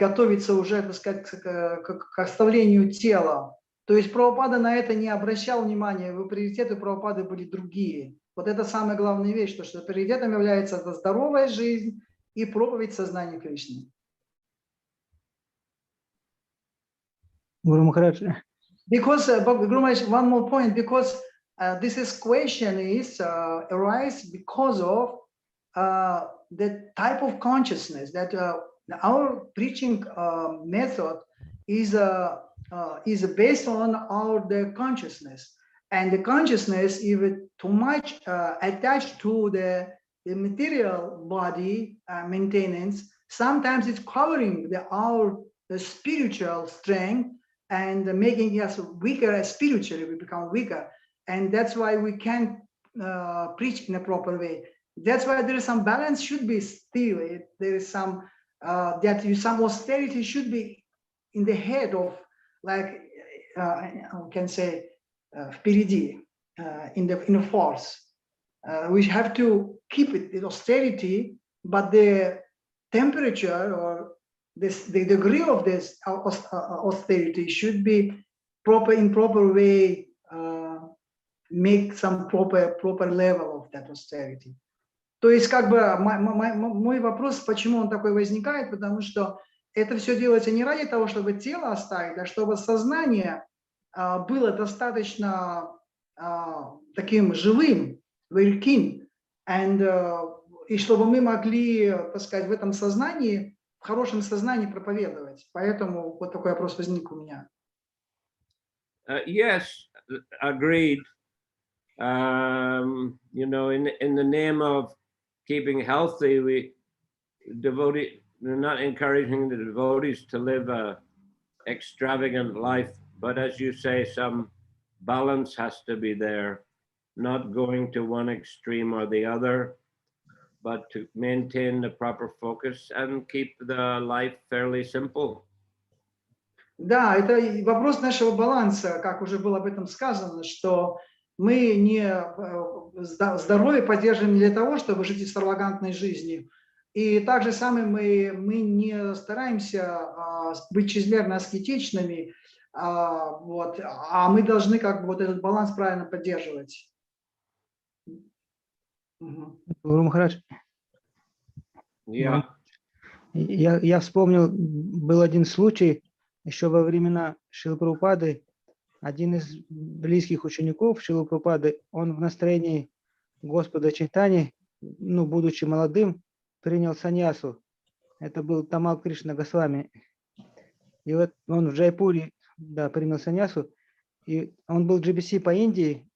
готовиться уже, так сказать, к оставлению тела. То есть Прабхупада на это не обращал внимания, его приоритеты Прабхупады были другие. Вот это самая главная вещь, что приоритетом является здоровая жизнь и проповедь сознания Кришны. Гуру Махарадж, Because Guru Maharaj, one more point, because this is question is arise because of the type of consciousness that our preaching method is based on our the consciousness, and the consciousness, if too much attached to the material body maintenance, sometimes it's covering the spiritual strength and making us weaker spiritually. We become weaker, and that's why we can't preach in a proper way. That's why there is some balance should be still. There is some some austerity should be in the head of, like we can say, впереди, in the force. We have to keep it in austerity, but the temperature or the degree of this austerity should be in proper way, make some proper level of that austerity. То есть, как бы, мой вопрос, почему он такой возникает, потому что это все делается не ради того, чтобы тело оставить, а чтобы сознание было достаточно таким живым, very keen, и чтобы мы могли, так сказать, в этом сознании, в хорошем сознании проповедовать. Поэтому вот такой вопрос возник у меня. Yes, agreed. You know, in the name of keeping healthy, we're not encouraging the devotees to live a extravagant life, but as you say, some balance has to be there, not going to one extreme or the other, but to maintain the proper focus and keep the life fairly simple. Да, это вопрос нашего баланса, как уже было об этом сказано, что мы не здоровье поддерживаем для того, чтобы жить экстравагантной жизнью. И также самое мы не стараемся быть чрезмерно аскетичными, вот, а мы должны как бы вот этот баланс правильно поддерживать. Гуру Махарадж. Yeah. Я вспомнил, был один случай, еще во времена Шрилы Прабхупады, один из близких учеников Шрилы Прабхупады, он в настроении Господа Чайтани, ну, будучи молодым, принял саньясу. Это был Тамал Кришна Госвами. И вот он в Джайпуре, да, принял саньясу, и он был GBC по Индии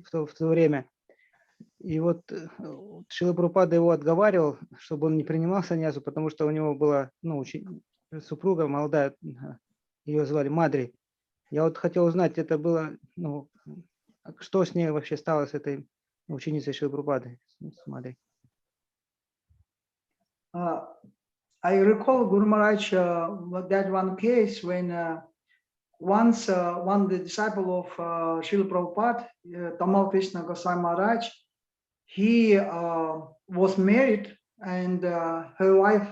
в то время. И вот Шрила Прабхупада его отговаривал, чтобы он не принимал саньясу, потому что у него была, ну, супруга молодая, ее звали Мадри. Я вот хотел узнать, это было, ну, что с ней вообще стало, с этой ученицей Шрилы Прабхупады, с Мадри. I recall Guru Maharaj that one case when once one the disciple of Srila Prabhupada, Tamal Krishna Goswami Maharaj, he was married, and her wife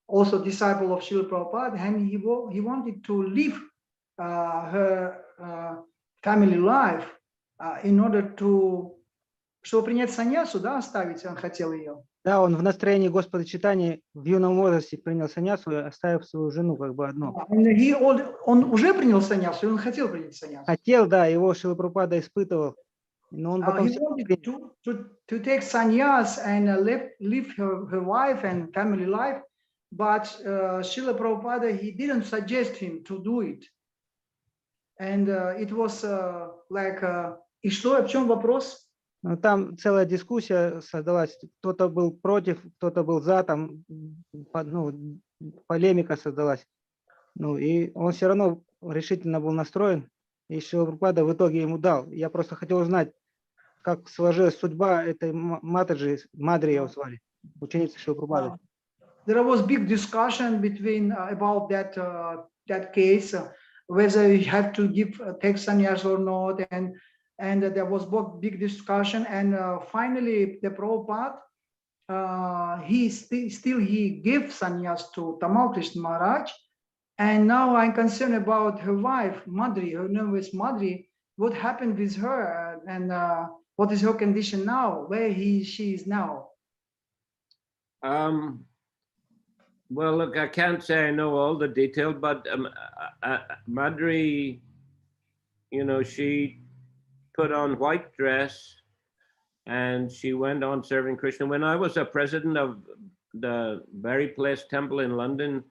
also disciple of Srila Prabhupada, and he wanted to live her family life in order to, чтобы принять саньясу, да, оставить, он хотел ее. Да, он в настроении Господа читания в юном возрасте принял саньясу, оставив свою жену как бы одну. Он уже принял саньясу, или он хотел принять саньясу? Хотел, да, его Шрила Прабхупада испытывал, но он потом He всё равно wanted принял. to take sannyas and leave her wife and family life, but Srila Prabhupada, he didn't suggest him to do it. And it was и что, в чем вопрос? Но там целая дискуссия создалась, кто-то был против, кто-то был за, там ну, полемика создалась. Ну и он все равно решительно был настроен, и Шрила Прабхупада в итоге ему дал. Я просто хотел узнать, как сложилась судьба этой Матаджи, Мадри его звали, ученицы Шрила Прабхупады. There was big discussion between about that case, whether you have to take sannyas or not, and there was big discussion, and finally the Prabhupada he gave sannyas to Tamal Krishna Maharaj, and now I'm concerned about her wife Madri. Her name was Madri. What happened with her, and what is her condition now? Where she is now? Well, look, I can't say I know all the detail, but Madri, you know, she put on white dress and she went on serving Krishna. When I was a president of the Very Place Temple in London,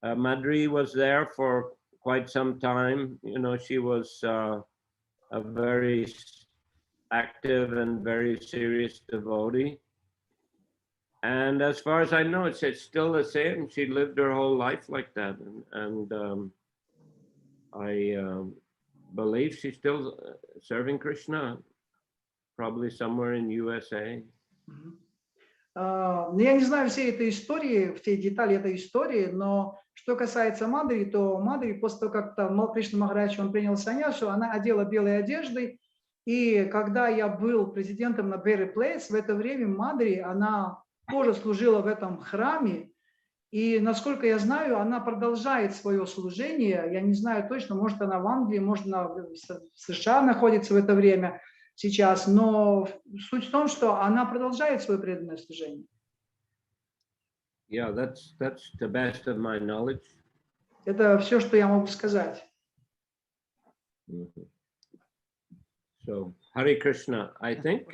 Madri was there for quite some time. You know, she was a very active and very serious devotee. And as far as I know, it's still the same. She lived her whole life like that. And I believe she's still serving Krishna, probably somewhere in USA. Я не знаю всей этой истории, все детали этой истории, но что касается Мадри, то Мадри, после того, как там Кришна Махарадж, он принял саньясу, она одела белые одежды, и когда я был президентом на Berry Place, в это время Мадри, она тоже служила в этом храме, и, насколько я знаю, она продолжает свое служение, я не знаю точно, может она в Англии, может она в США находится в это время, сейчас, но суть в том, что она продолжает свое преданное служение. Yeah, that's the best of my knowledge. Это все, что я могу сказать. So, Hare Krishna, I think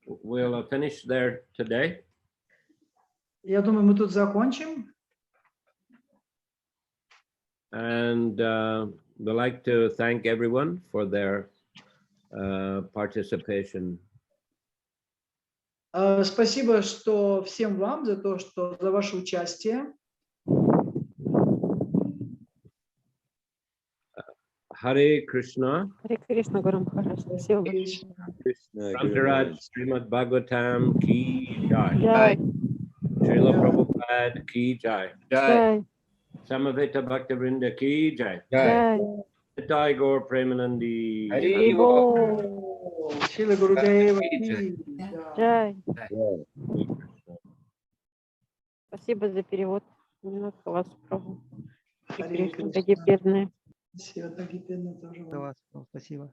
we'll finish there today. Я думаю, мы тут закончим. And we'd like to thank everyone for their participation. Спасибо, что всем вам за то, что за ваше участие. Hare Krishna. Харе Кришна, Гуру Махарадж. Спасибо большое. Mахарадж, Srimad Bhagavatam ki jai. Jai. Srila Prabhupada ki jai. Jai. Samaveta Bhaktivinoda ki jai. Jai. Jai Gaur Premanandi. Haribo. Шрила Гурудева. Jai. Спасибо за перевод. Немножко вас пробую. Харе Кришна, дорогие преданные. Спасибо, дорогие преданные, тоже вам. Спасибо.